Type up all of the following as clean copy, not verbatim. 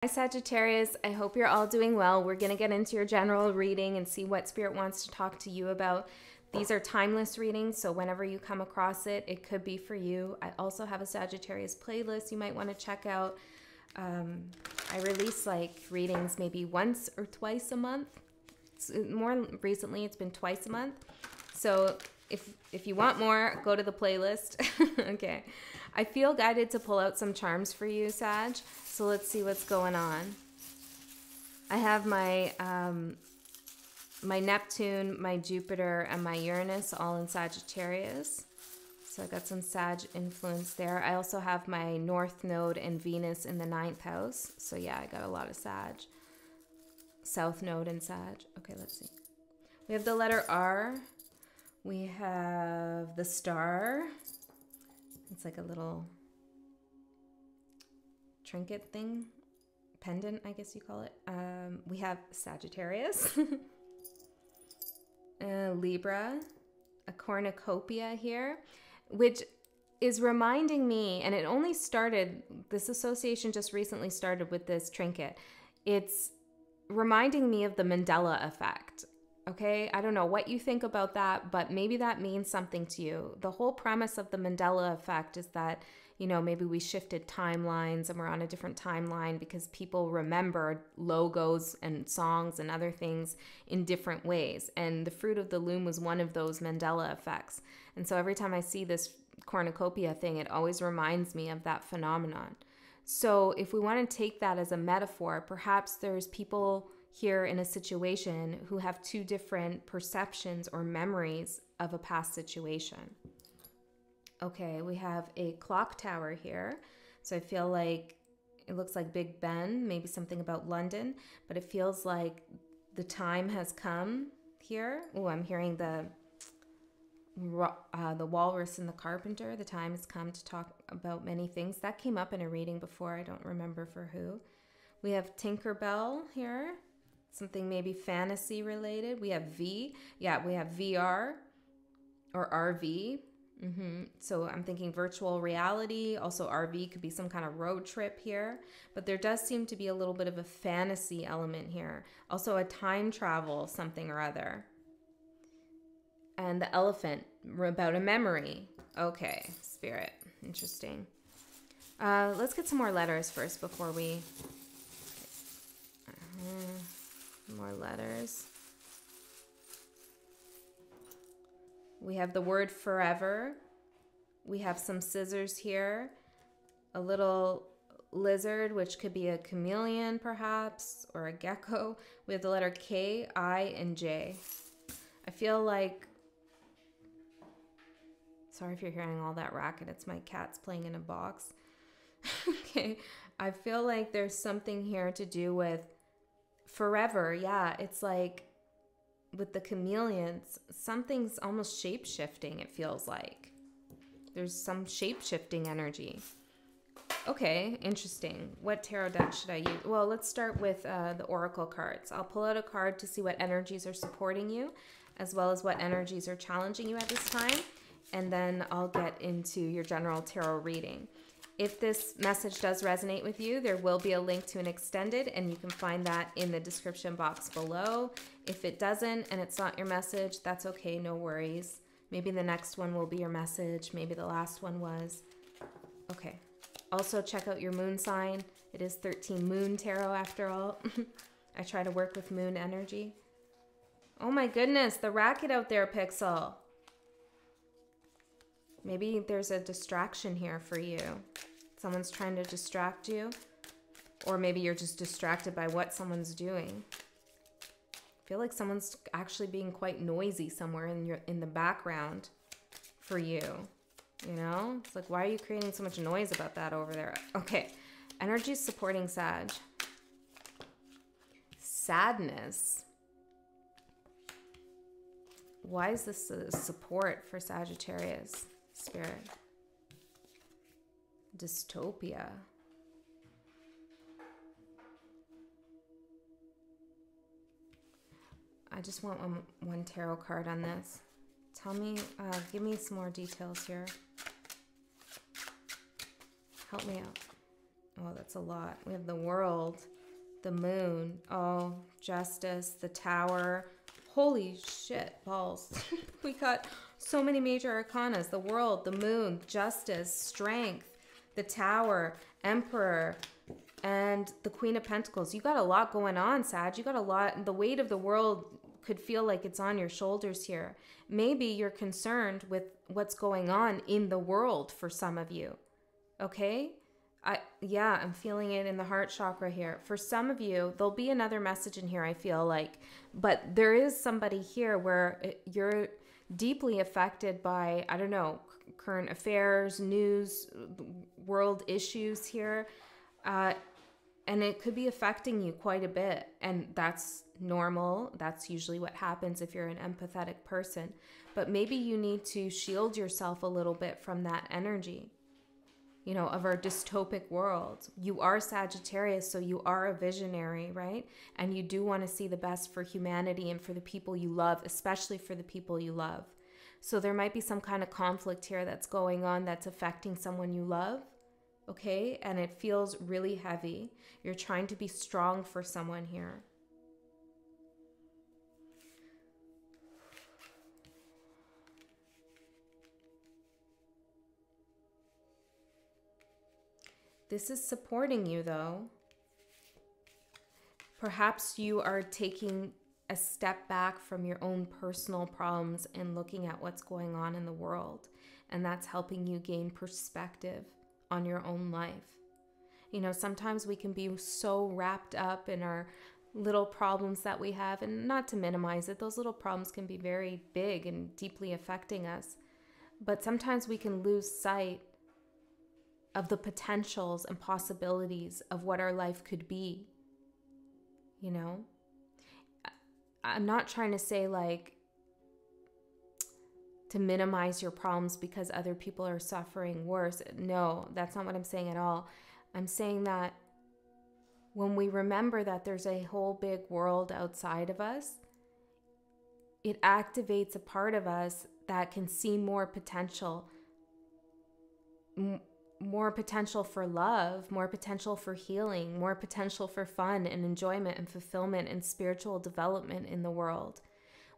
Hi Sagittarius, I hope you're all doing well. We're going to get into your general reading and see what Spirit wants to talk to you about. These are timeless readings, so whenever you come across it, it could be for you. I also have a Sagittarius playlist you might want to check out. I release like readings maybe once or twice a month. More recently, it's been twice a month. So if you want more, go to the playlist. Okay. I feel guided to pull out some charms for you, Sag. So let's see what's going on. I have my my Neptune, my Jupiter, and my Uranus all in Sagittarius. So I got some Sag influence there. I also have my North Node and Venus in the 9th house. So yeah, I got a lot of Sag. South Node and Sag. Okay, let's see. We have the letter R. We have the star. It's like a little trinket thing, pendant, I guess you call it. We have Sagittarius, Libra, a cornucopia here, which is reminding me, and it only started, this association just recently started with this trinket. It's reminding me of the Mandela effect. Okay, I don't know what you think about that, but maybe that means something to you. The whole premise of the Mandela effect is that, you know, maybe we shifted timelines and we're on a different timeline because people remember logos and songs and other things in different ways. And the fruit of the loom was one of those Mandela effects. And so every time I see this cornucopia thing, it always reminds me of that phenomenon. So if we want to take that as a metaphor, perhaps there's people here in a situation who have two different perceptions or memories of a past situation. Okay, we have a clock tower here. So I feel like it looks like Big Ben, maybe something about London, but it feels like the time has come here. Oh, I'm hearing the walrus and the carpenter. The time has come to talk about many things. That came up in a reading before. I don't remember for who. We have Tinkerbell here. Something maybe fantasy related. We have V. Yeah, we have VR or RV. So I'm thinking virtual reality. Also RV could be some kind of road trip here. But there does seem to be a little bit of a fantasy element here. Also a time travel something or other. And the elephant, about a memory. Okay, Spirit. Interesting. Let's get some more letters first before we... more letters. We have the word forever. We have some scissors here. A little lizard, which could be a chameleon perhaps, or a gecko. We have the letter K, I, and J. I feel like... Sorry if you're hearing all that racket. It's my cats playing in a box. Okay. I feel like there's something here to do with forever. Yeah, it's like with the chameleons, something's almost shape-shifting, it feels like. There's some shape-shifting energy. Okay, interesting. What tarot deck should I use? Well, let's start with the oracle cards. I'll pull out a card to see what energies are supporting you, as well as what energies are challenging you at this time. And then I'll get into your general tarot reading. If this message does resonate with you, there will be a link to an extended, and you can find that in the description box below. If it doesn't and it's not your message, that's okay, no worries. Maybe the next one will be your message. Maybe the last one was. Okay. Also, check out your moon sign. It is 13 moon tarot after all. I try to work with moon energy. Oh my goodness, the racket out there, Pixel. Maybe there's a distraction here for you. Someone's trying to distract you, or maybe you're just distracted by what someone's doing. I feel like someone's actually being quite noisy somewhere in the background for you. You know, it's like, why are you creating so much noise about that over there? Okay, energy supporting Sag. Sadness. Why is this a support for Sagittarius? Spirit. Dystopia. I just want one tarot card on this. Tell me, give me some more details here. Help me out. Oh, that's a lot. We have the world, the moon, oh, justice, the tower. Holy shit, balls. We got so many major arcanas. The world, the moon, justice, strength, the tower, emperor, and the Queen of Pentacles. You got a lot going on, Sag. You got a lot. The weight of the world could feel like it's on your shoulders here. Maybe you're concerned with what's going on in the world for some of you. Okay? I'm feeling it in the heart chakra here. For some of you, there'll be another message in here, I feel like. But there is somebody here where you're deeply affected by, I don't know, current affairs, news, world issues here. And it could be affecting you quite a bit. And that's normal. That's usually what happens if you're an empathetic person. But maybe you need to shield yourself a little bit from that energy, you know, of our dystopic world. You are Sagittarius, so you are a visionary, right? And you do want to see the best for humanity and for the people you love, especially for the people you love. So there might be some kind of conflict here that's going on that's affecting someone you love, okay? And it feels really heavy. You're trying to be strong for someone here. This is supporting you, though. Perhaps you are taking a step back from your own personal problems and looking at what's going on in the world. And that's helping you gain perspective on your own life. You know, sometimes we can be so wrapped up in our little problems that we have, and not to minimize it, those little problems can be very big and deeply affecting us. But sometimes we can lose sight of the potentials and possibilities of what our life could be. You know, I'm not trying to say like to minimize your problems because other people are suffering worse. No, that's not what I'm saying at all. I'm saying that when we remember that there's a whole big world outside of us, it activates a part of us that can see more potential, more potential for love, more potential for healing, more potential for fun and enjoyment and fulfillment and spiritual development in the world.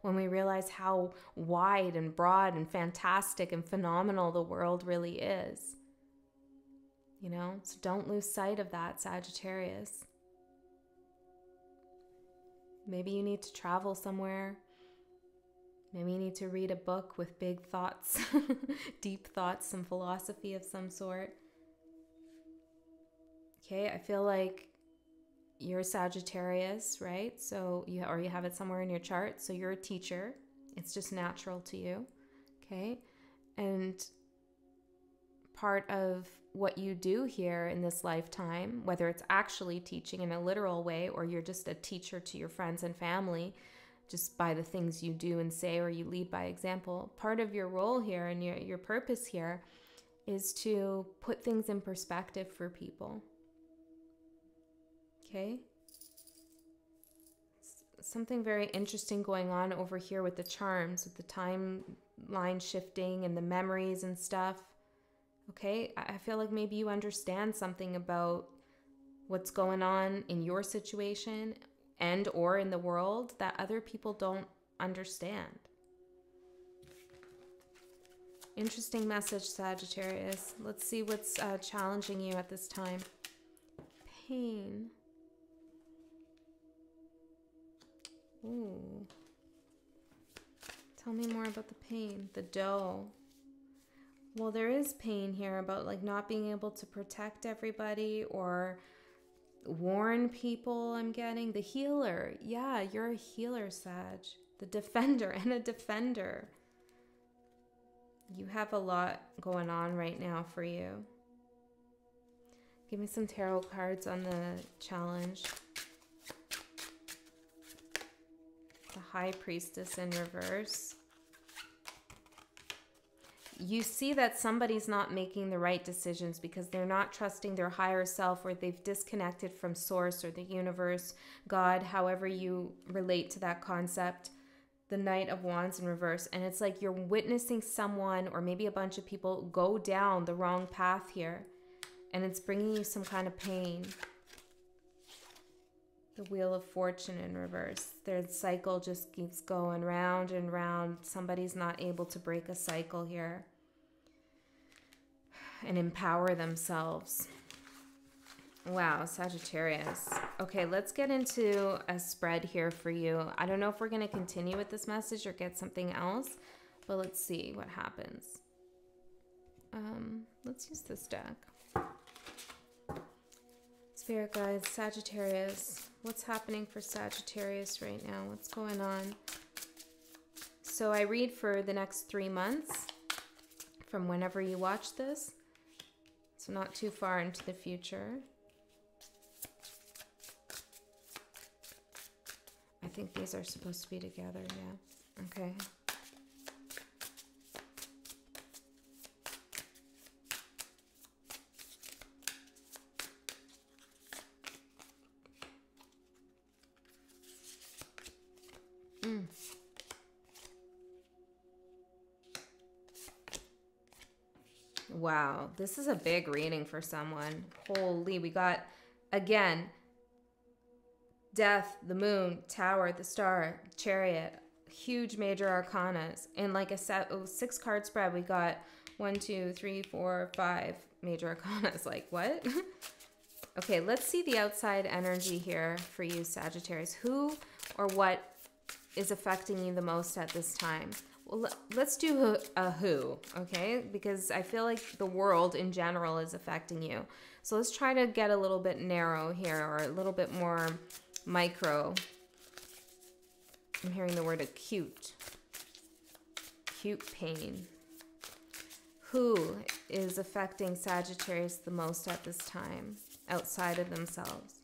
When we realize how wide and broad and fantastic and phenomenal the world really is. You know, so don't lose sight of that, Sagittarius. Maybe you need to travel somewhere. Maybe you need to read a book with big thoughts, deep thoughts, some philosophy of some sort. Okay, I feel like you're Sagittarius, right? So you have it somewhere in your chart. So you're a teacher. It's just natural to you. Okay, and part of what you do here in this lifetime, whether it's actually teaching in a literal way or you're just a teacher to your friends and family, just by the things you do and say, or you lead by example, part of your role here and your purpose here is to put things in perspective for people. Okay? Something very interesting going on over here with the charms, with the timeline shifting and the memories and stuff. Okay, I feel like maybe you understand something about what's going on in your situation and or in the world that other people don't understand. Interesting message, Sagittarius. Let's see what's challenging you at this time. Pain. Ooh. Tell me more about the pain. The dough. Well, there is pain here about like not being able to protect everybody or warn people. I'm getting the healer. Yeah, you're a healer, Sag. The defender and a defender. You have a lot going on right now for you. Give me some tarot cards on the challenge. The High Priestess in reverse. You see that somebody's not making the right decisions because they're not trusting their higher self, or they've disconnected from source or the universe, God, however you relate to that concept. The Knight of Wands in reverse. And it's like you're witnessing someone or maybe a bunch of people go down the wrong path here. and it's bringing you some kind of pain. The Wheel of Fortune in reverse. Their cycle just keeps going round and round. Somebody's not able to break a cycle here and empower themselves. Wow, Sagittarius. Okay, let's get into a spread here for you. I don't know if we're going to continue with this message or get something else, but let's see what happens. Let's use this deck. Spirit guides, Sagittarius. What's happening for Sagittarius right now? What's going on? So I read for the next 3 months from whenever you watch this. So not too far into the future. I think these are supposed to be together, yeah. Okay. Wow, this is a big reading for someone. Holy, we got, again, Death, the Moon, Tower, the Star, Chariot, huge major arcanas. In like a 6-card spread, we got 1, 2, 3, 4, 5 major arcanas. Like, what? Okay, let's see the outside energy here for you, Sagittarius. Who or what is affecting you the most at this time? Well, let's do a who, okay? Because I feel like the world in general is affecting you. So let's try to get a little bit narrow here, or a little bit more micro. I'm hearing the word acute. Acute pain. Who is affecting Sagittarius the most at this time, outside of themselves?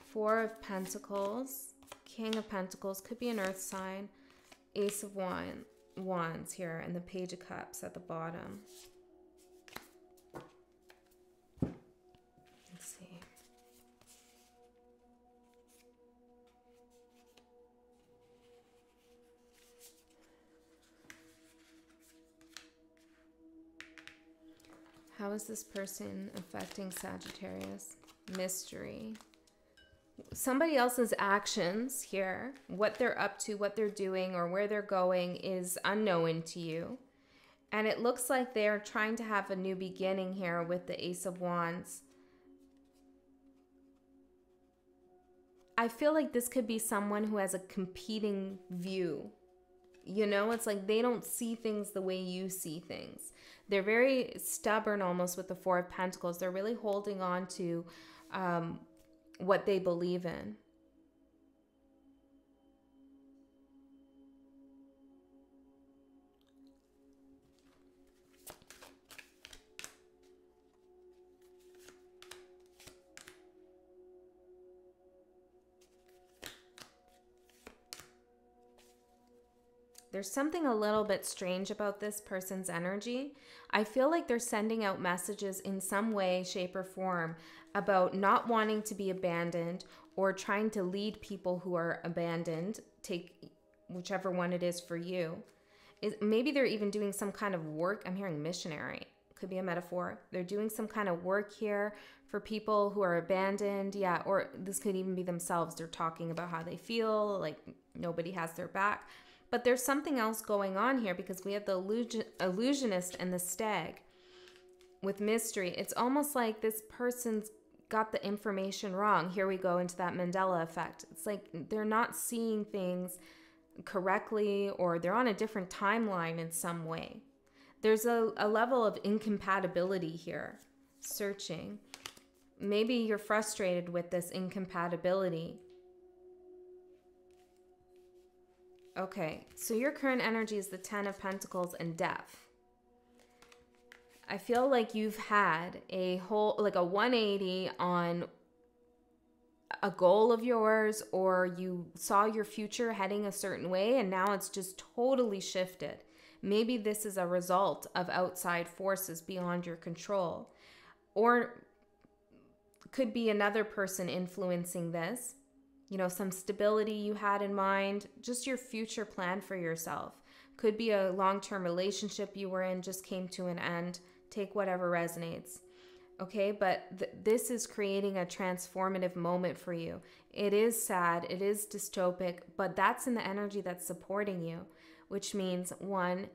4 of Pentacles, King of Pentacles, could be an earth sign. Ace of Wands here, and the Page of Cups at the bottom. Let's see. How is this person affecting Sagittarius? Mystery. Somebody else's actions here, what they're up to, what they're doing, or where they're going is unknown to you. And it looks like they're trying to have a new beginning here with the Ace of Wands. I feel like this could be someone who has a competing view. You know, it's like they don't see things the way you see things. They're very stubborn almost with the 4 of Pentacles. They're really holding on to what they believe in. There's something a little bit strange about this person's energy. I feel like they're sending out messages in some way, shape, or form about not wanting to be abandoned, or trying to lead people who are abandoned. Take whichever one it is for you. Maybe they're even doing some kind of work. I'm hearing missionary. Could be a metaphor. They're doing some kind of work here for people who are abandoned. Yeah, or this could even be themselves. They're talking about how they feel, like nobody has their back. But there's something else going on here, because we have the illusionist and the stag with mystery. It's almost like this person's got the information wrong. Here we go into that Mandela effect. It's like they're not seeing things correctly, or they're on a different timeline in some way. There's a level of incompatibility here. Searching. Maybe you're frustrated with this incompatibility. Okay, so your current energy is the 10 of Pentacles and Death. I feel like you've had a whole, like a 180 on a goal of yours, or you saw your future heading a certain way and now it's just totally shifted. Maybe this is a result of outside forces beyond your control, or could be another person influencing this. You know, some stability you had in mind, just your future plan for yourself. Could be a long-term relationship you were in, just came to an end. Take whatever resonates. Okay, but this is creating a transformative moment for you. It is sad, it is dystopic, but that's in the energy that's supporting you, which means one,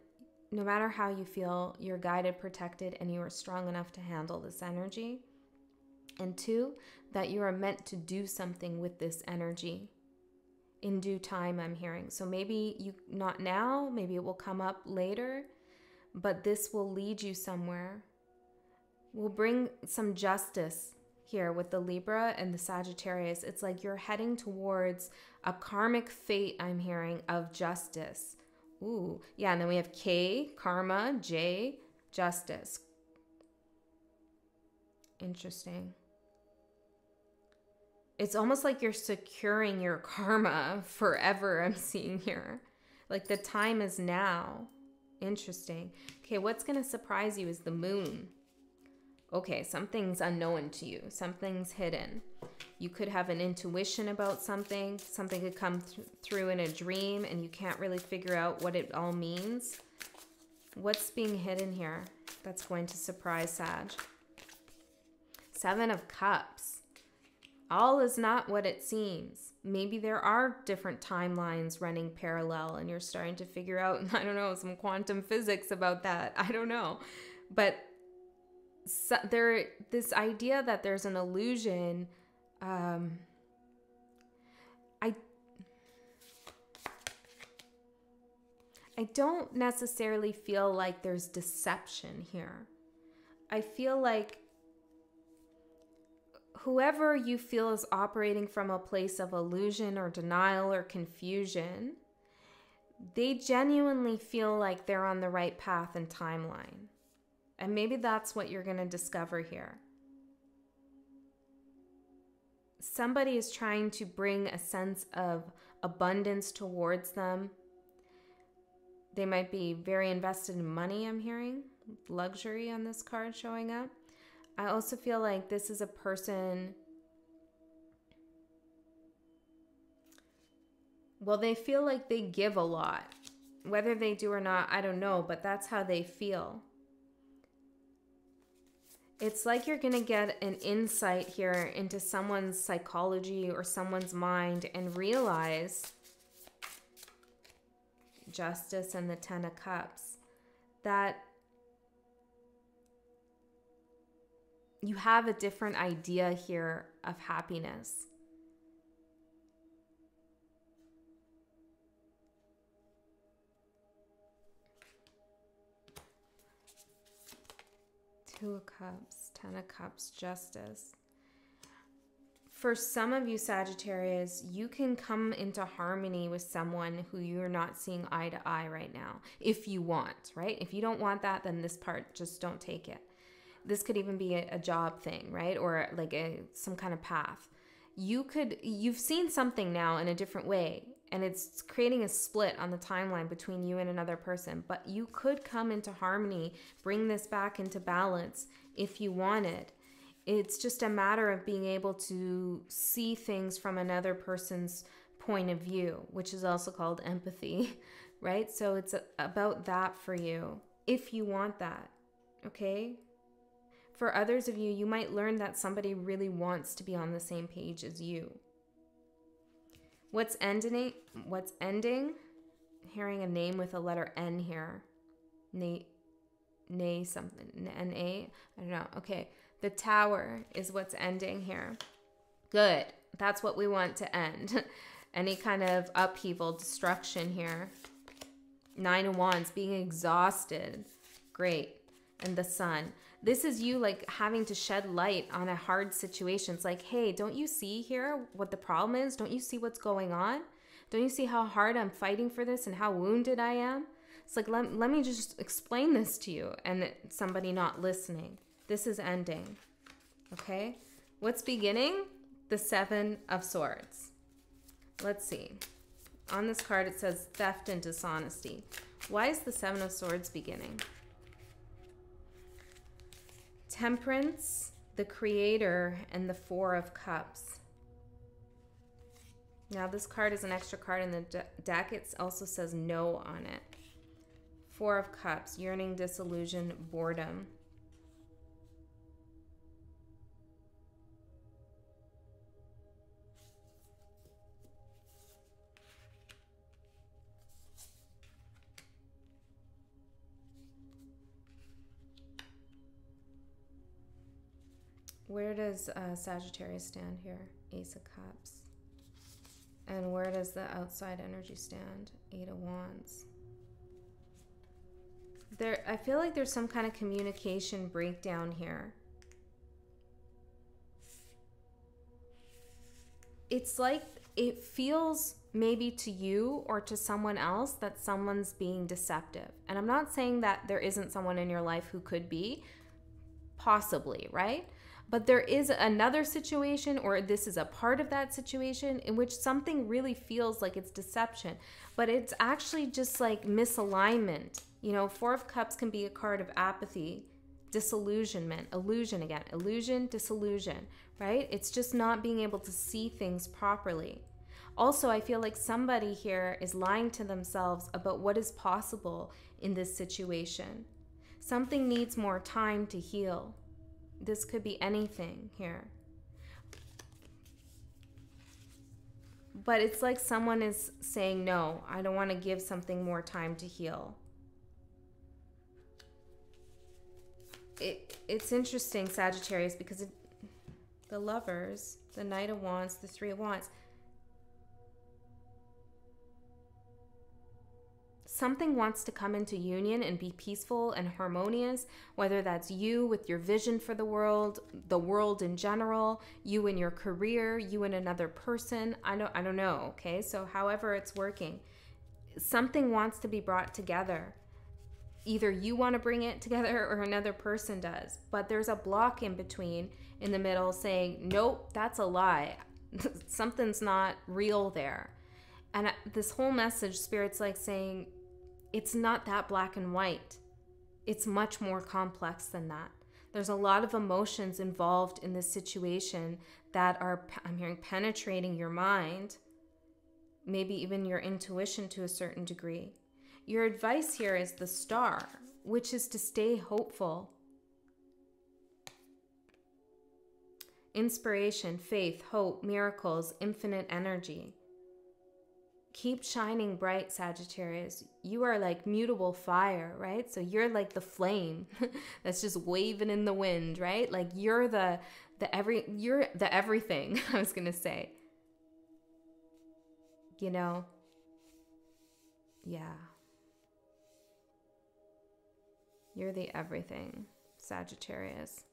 no matter how you feel, you're guided, protected, and you are strong enough to handle this energy. And two, that you are meant to do something with this energy in due time, I'm hearing. So maybe not now, maybe it will come up later, but this will lead you somewhere. We'll bring some justice here with the Libra and the Sagittarius. It's like you're heading towards a karmic fate, I'm hearing, of justice. Ooh, yeah, and then we have K, karma, J, justice. Interesting. It's almost like you're securing your karma forever, I'm seeing here. Like the time is now. Interesting. Okay, what's going to surprise you is the moon. Okay, something's unknown to you. Something's hidden. You could have an intuition about something. Something could come through in a dream and you can't really figure out what it all means. What's being hidden here that's going to surprise Sag? Seven of Cups. All is not what it seems. Maybe there are different timelines running parallel and you're starting to figure out, I don't know, some quantum physics about that. I don't know. But this idea that there's an illusion, I don't necessarily feel like there's deception here. I feel like whoever you feel is operating from a place of illusion or denial or confusion, they genuinely feel like they're on the right path and timeline. And maybe that's what you're going to discover here. Somebody is trying to bring a sense of abundance towards them. They might be very invested in money, I'm hearing. Luxury on this card showing up. I also feel like this is a person, well, they feel like they give a lot. Whether they do or not, I don't know, but that's how they feel. It's like you're going to get an insight here into someone's psychology or someone's mind and realize, Justice and the Ten of Cups, that you have a different idea here of happiness. Two of Cups, Ten of Cups, Justice. For some of you Sagittarius, you can come into harmony with someone who you're not seeing eye to eye right now, if you want, right? If you don't want that, then this part, just don't take it. This could even be a job thing, right? Or like some kind of path. You've seen something now in a different way, and it's creating a split on the timeline between you and another person. But you could come into harmony, bring this back into balance if you wanted. It's just a matter of being able to see things from another person's point of view, which is also called empathy, right? So it's about that for you, if you want that, okay? For others of you, you might learn that somebody really wants to be on the same page as you. What's ending? Hearing a name with a letter N here. Nay something. N-A? I don't know. Okay. The Tower is what's ending here. Good. That's what we want to end. Any kind of upheaval, destruction here. Nine of Wands, being exhausted. Great. And the Sun. This is you like having to shed light on a hard situation. It's like, hey, don't you see here what the problem is? Don't you see what's going on? Don't you see how hard I'm fighting for this and how wounded I am? It's like, let me just explain this to you. And somebody not listening. This is ending. Okay? What's beginning? The Seven of Swords. Let's see. On this card, it says theft and dishonesty. Why is the Seven of Swords beginning? Temperance, the Creator, and the Four of Cups. Now, this card is an extra card in the deck. It also says no on it. Four of Cups, yearning, disillusion, boredom. Where does Sagittarius stand here? Ace of Cups. And where does the outside energy stand? Eight of Wands. There, I feel like there's some kind of communication breakdown here. It's like it feels maybe to you or to someone else that someone's being deceptive. And I'm not saying that there isn't someone in your life who could be, possibly, right? But there is another situation, or this is a part of that situation, in which something really feels like it's deception, but it's actually just like misalignment. You know, Four of Cups can be a card of apathy, disillusionment, illusion again, illusion, disillusion, right? It's just not being able to see things properly. Also, I feel like somebody here is lying to themselves about what is possible in this situation. Something needs more time to heal. This could be anything here. But it's like someone is saying, no, I don't want to give something more time to heal. It's interesting, Sagittarius, because the Lovers, the Knight of Wands, the Three of Wands, something wants to come into union and be peaceful and harmonious, whether that's you with your vision for the world in general, you in your career, you and another person. I don't know, okay? So however it's working, something wants to be brought together. Either you want to bring it together or another person does. But there's a block in between, in the middle, saying, nope, that's a lie. Something's not real there. And this whole message, Spirit's like saying, it's not that black and white. It's much more complex than that. There's a lot of emotions involved in this situation that are, I'm hearing, penetrating your mind, maybe even your intuition to a certain degree. Your advice here is the Star, which is to stay hopeful. Inspiration, faith, hope, miracles, infinite energy. Keep shining bright, Sagittarius. You are like mutable fire, right? So you're like the flame that's just waving in the wind, right? Like you're the everything, I was gonna say. You know? Yeah. You're the everything, Sagittarius.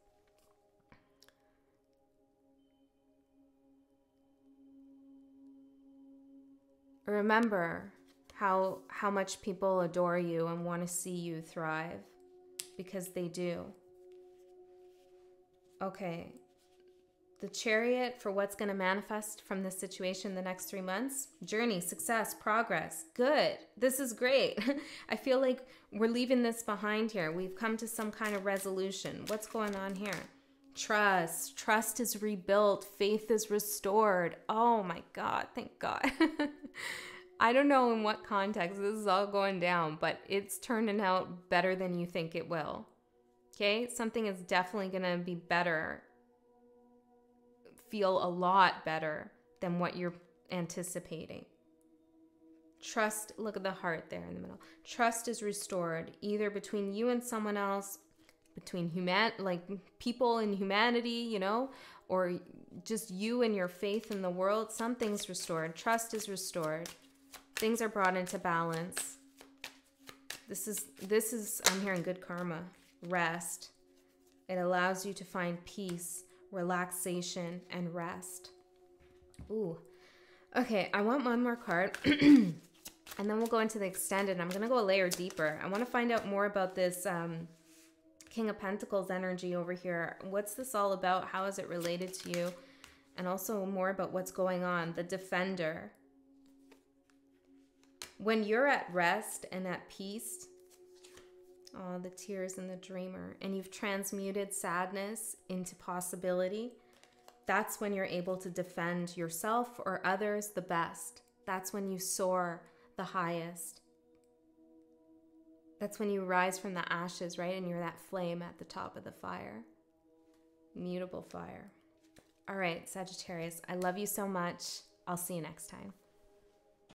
Remember how much people adore you and want to see you thrive, because they do. Okay. The Chariot for what's going to manifest from this situation the next 3 months. Journey, success, progress. Good. This is great. I feel like we're leaving this behind here. We've come to some kind of resolution. What's going on here? Trust. Trust is rebuilt. Faith is restored. Oh my God. Thank God. I don't know in what context this is all going down, but it's turning out better than you think it will. Okay? Something is definitely going to be better. Feel a lot better than what you're anticipating. Trust, look at the heart there in the middle. Trust is restored, either between you and someone else, between people in humanity, you know, or just you and your faith in the world. Something's restored. Trust is restored. Things are brought into balance. This is I'm hearing good karma. Rest. It allows you to find peace, relaxation, and rest. Ooh. Okay, I want one more card. And then we'll go into the extended. I'm going to go a layer deeper. I want to find out more about this King of Pentacles energy over here. What's this all about? How is it related to you? And also more about what's going on. The Defender. When you're at rest and at peace, oh, the tears and the dreamer, and you've transmuted sadness into possibility, that's when you're able to defend yourself or others the best. That's when you soar the highest. That's when you rise from the ashes, right? And you're that flame at the top of the fire. Mutable fire. All right, Sagittarius, I love you so much. I'll see you next time.